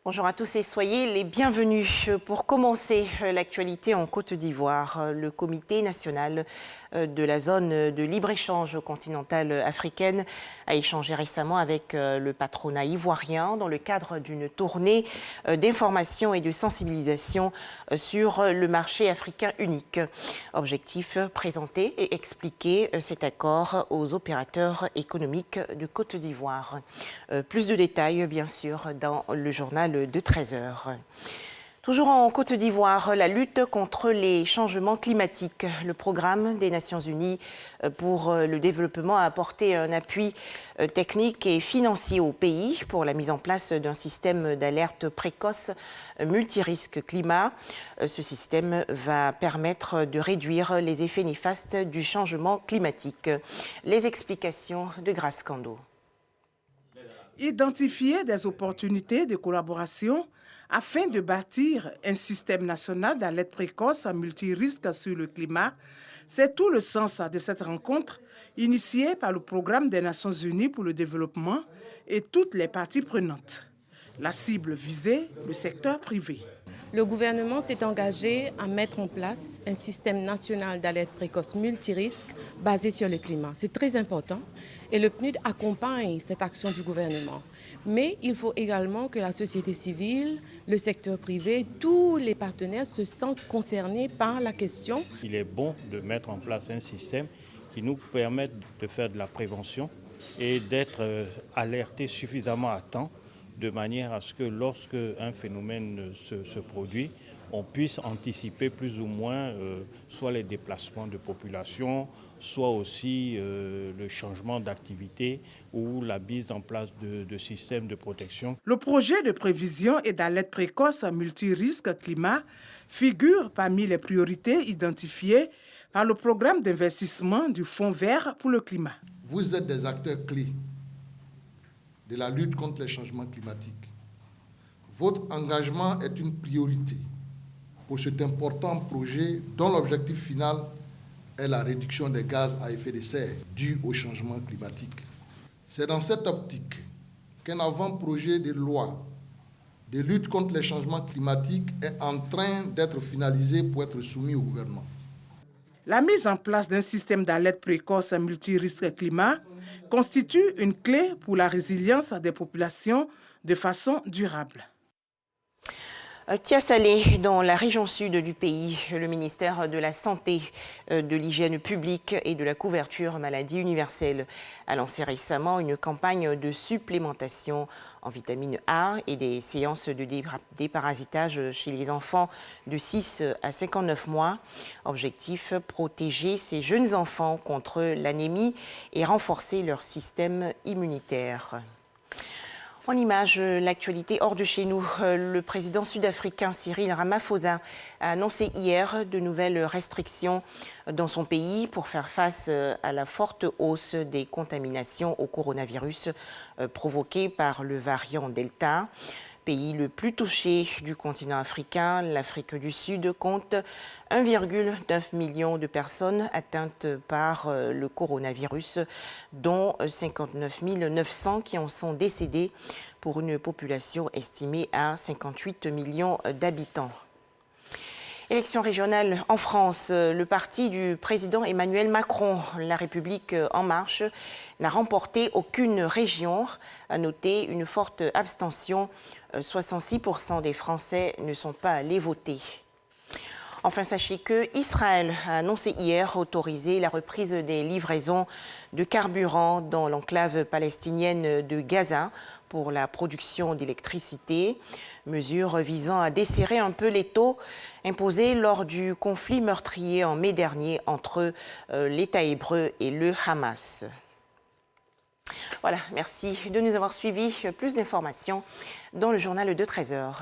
Bonjour à tous et soyez les bienvenus. Pour commencer l'actualité en Côte d'Ivoire, le Comité national de la zone de libre-échange continentale africaine a échangé récemment avec le patronat ivoirien dans le cadre d'une tournée d'information et de sensibilisation sur le marché africain unique. Objectif, présenter et expliquer cet accord aux opérateurs économiques de Côte d'Ivoire. Plus de détails, bien sûr, dans le journal de 13h. Toujours en Côte d'Ivoire, la lutte contre les changements climatiques. Le programme des Nations Unies pour le développement a apporté un appui technique et financier au pays pour la mise en place d'un système d'alerte précoce multirisque climat. Ce système va permettre de réduire les effets néfastes du changement climatique. Les explications de Grace Kando. Identifier des opportunités de collaboration afin de bâtir un système national d'alerte précoce multirisque sur le climat, c'est tout le sens de cette rencontre initiée par le Programme des Nations Unies pour le développement et toutes les parties prenantes. La cible visée, le secteur privé. Le gouvernement s'est engagé à mettre en place un système national d'alerte précoce multirisque basé sur le climat. C'est très important et le PNUD accompagne cette action du gouvernement. Mais il faut également que la société civile, le secteur privé, tous les partenaires se sentent concernés par la question. Il est bon de mettre en place un système qui nous permette de faire de la prévention et d'être alertés suffisamment à temps, de manière à ce que lorsque un phénomène se produit, on puisse anticiper plus ou moins soit les déplacements de population, soit aussi le changement d'activité ou la mise en place de systèmes de protection. Le projet de prévision et d'alerte précoce multirisque climat figure parmi les priorités identifiées par le programme d'investissement du Fonds vert pour le climat. Vous êtes des acteurs clés de la lutte contre les changements climatiques. Votre engagement est une priorité pour cet important projet dont l'objectif final est la réduction des gaz à effet de serre dus au changement climatique. C'est dans cette optique qu'un avant-projet de loi de lutte contre les changements climatiques est en train d'être finalisé pour être soumis au gouvernement. La mise en place d'un système d'alerte précoce multirisque climat constitue une clé pour la résilience des populations de façon durable. Tiasalé, dans la région sud du pays, le ministère de la Santé, de l'Hygiène publique et de la couverture maladie universelle a lancé récemment une campagne de supplémentation en vitamine A et des séances de déparasitage chez les enfants de 6 à 59 mois. Objectif, protéger ces jeunes enfants contre l'anémie et renforcer leur système immunitaire. En image, l'actualité hors de chez nous, le président sud-africain Cyril Ramaphosa a annoncé hier de nouvelles restrictions dans son pays pour faire face à la forte hausse des contaminations au coronavirus provoquées par le variant Delta. Pays le plus touché du continent africain, l'Afrique du Sud compte 1,9 million de personnes atteintes par le coronavirus, dont 59 900 qui en sont décédées pour une population estimée à 58 millions d'habitants. Élection régionale en France, le parti du président Emmanuel Macron, La République En Marche, n'a remporté aucune région. À noter une forte abstention, 66% des Français ne sont pas allés voter. Enfin, sachez que Israël a annoncé hier autoriser la reprise des livraisons de carburant dans l'enclave palestinienne de Gaza pour la production d'électricité, mesure visant à desserrer un peu l'étau imposé lors du conflit meurtrier en mai dernier entre l'État hébreu et le Hamas. Voilà, merci de nous avoir suivis. Plus d'informations dans le journal de 13h.